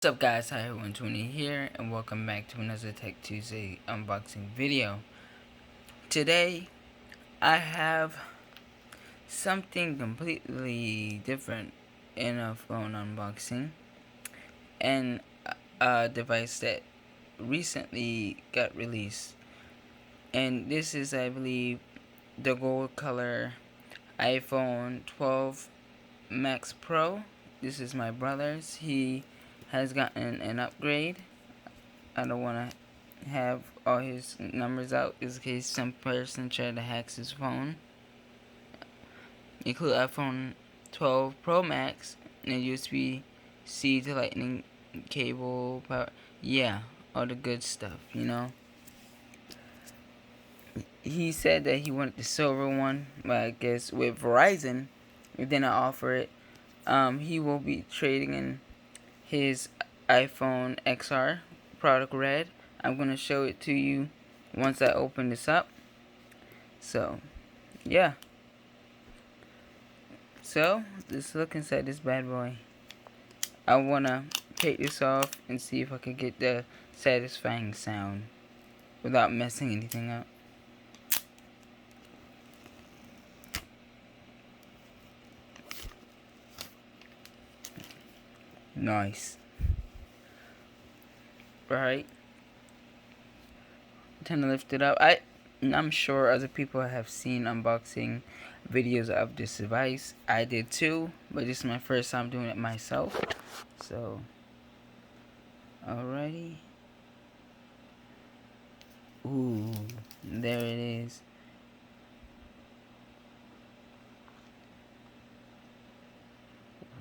What's up guys, hi everyone, 20 here and welcome back to another Tech Tuesday unboxing video. Today I have something completely different in a phone unboxing and a device that recently got released, and this is, I believe, the gold color iPhone 12 Max Pro. This is my brother's. He has gotten an upgrade. I don't want to have all his numbers out in case some person tried to hack his phone. Include iPhone 12 Pro Max and USB-C to Lightning cable power. Yeah, all the good stuff. He said that he wanted the silver one, but I guess with Verizon, if they not offer it, he will be trading in his iPhone XR product red. I'm gonna show it to you once I open this up. So yeah, so let's look inside this bad boy. I wanna take this off and see if I can get the satisfying sound without messing anything up. Nice. Right, trying to lift it up. I'm sure other people have seen unboxing videos of this device. I did too, but this is my first time doing it myself. So, alrighty. Ooh, there it is.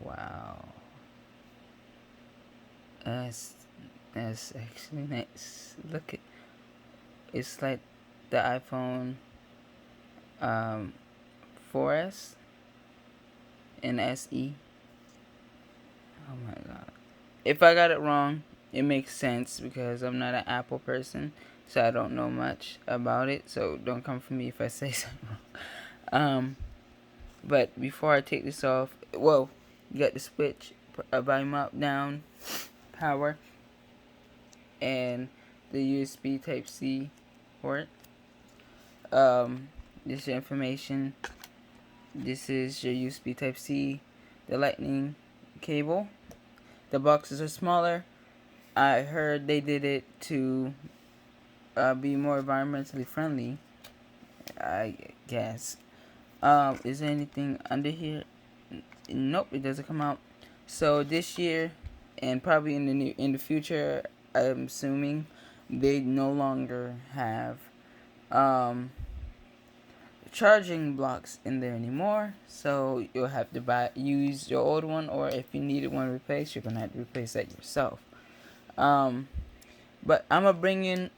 Wow. That's that's actually nice. Look at, it's like the iPhone 4S and SE. Oh my god. If I got it wrong, it makes sense because I'm not an Apple person, so I don't know much about it. So don't come for me if I say something wrong. But before I take this off, whoa, you got the switch, volume up, down, power, and the USB Type C port. This is your information. This is your USB Type C, the lightning cable. The boxes are smaller. I heard they did it to be more environmentally friendly, I guess. Is there anything under here? Nope, it doesn't come out. So this year, and probably in the future, I'm assuming they no longer have charging blocks in there anymore. So you'll have to use your old one, or if you needed one replaced, you're gonna have to replace that yourself. But I'm gonna bring in,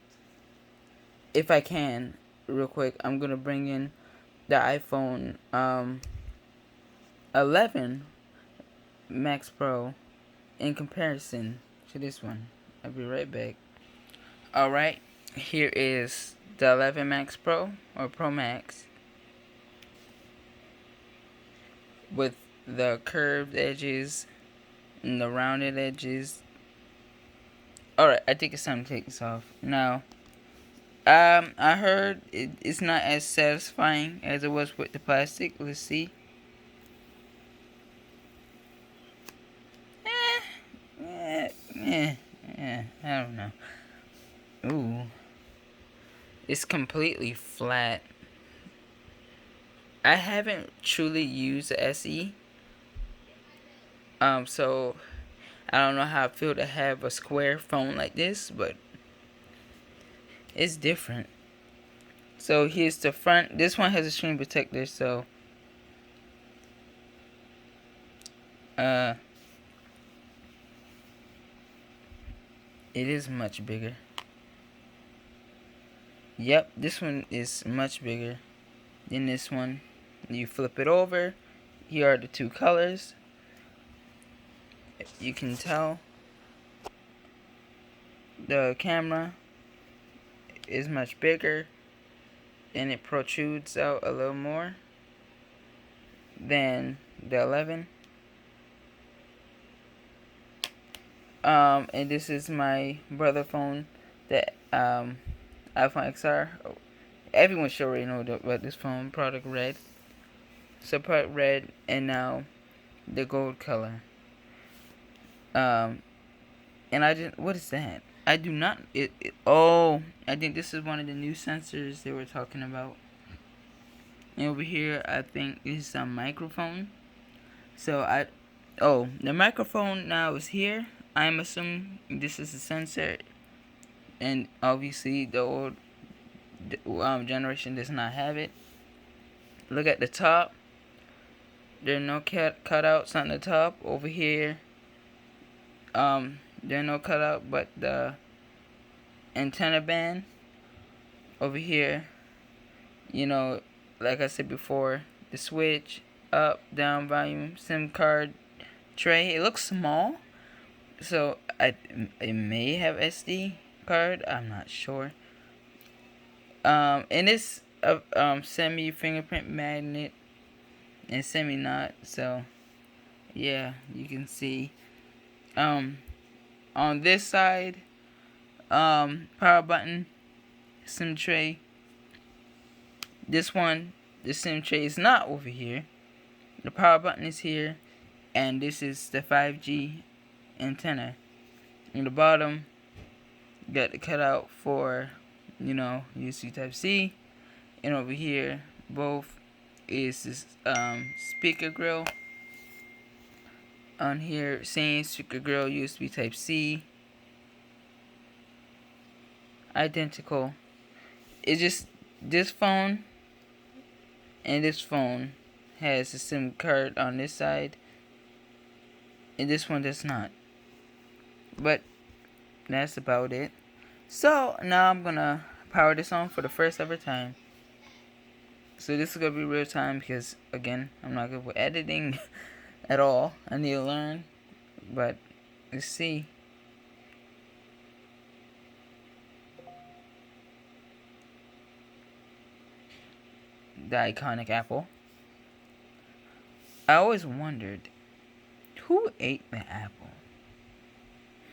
if I can, real quick. I'm gonna bring in the iPhone 11 Max Pro in comparison to this one. I'll be right back. Alright, here is the 11 Max Pro or Pro Max with the curved edges and the rounded edges. Alright, I think it's time to take this off. Now, I heard it's not as satisfying as it was with the plastic. Let's see. I don't know. Ooh. It's completely flat. I haven't truly used the SE. So I don't know how I feel to have a square phone like this, but it's different. So here's the front. This one has a screen protector, so it is much bigger. Yep, this one is much bigger than this one. You flip it over. Here are the two colors. You can tell the camera is much bigger and it protrudes out a little more than the 11. And this is my brother phone, the iPhone XR. Everyone should already know about this phone. Product red. So product red, and now the gold color. Um, and I didn't. What is that? I do not. Oh, I think this is one of the new sensors they were talking about. And over here, I think this is a microphone. Oh, the microphone now is here. I'm assuming this is a sensor, and obviously the old generation does not have it. Look at the top. There are no cutouts on the top. Over here, there are no cutout, but the antenna band over here. You know, like I said before, the switch, up, down, volume, SIM card tray. It looks small, so it may have SD card. I'm not sure. And it's a semi fingerprint magnet and semi not. So yeah, you can see. On this side, power button, SIM tray. This one, the SIM tray is not over here. The power button is here, and this is the 5G antenna. In the bottom, you got the cutout for, USB Type C, and over here, both is this speaker grill. On here, same speaker grill, USB Type C, identical. It's just this phone and this phone has a SIM card on this side, and this one does not. But that's about it. So now I'm gonna power this on for the first ever time. So this is gonna be real time because again, I'm not good with editing at all. I need to learn, but let's see. The iconic apple. I always wondered who ate the apple.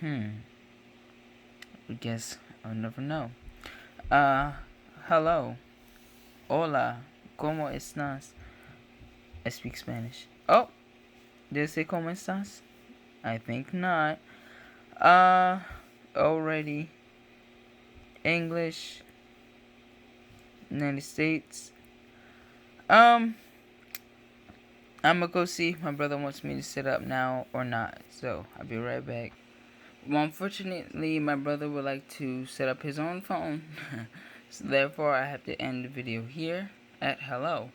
I guess I'll never know. Hello. Hola. ¿Cómo estás? I speak Spanish. Oh, did it say ¿Cómo estás? I think not. Already. English. United States. I'm gonna go see if my brother wants me to sit up now or not. So I'll be right back. Well, unfortunately, my brother would like to set up his own phone. So therefore, I have to end the video here at hello.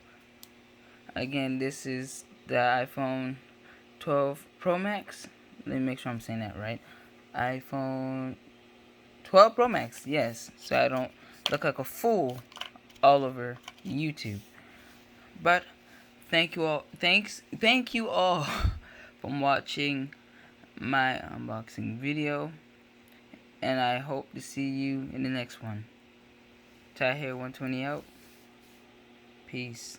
Again, this is the iPhone 12 Pro Max. Let me make sure I'm saying that right. iPhone 12 Pro Max, yes. So I don't look like a fool all over YouTube. But thank you all. Thank you all for watching my unboxing video. And I hope to see you in the next one. Tahir 120 out. Peace.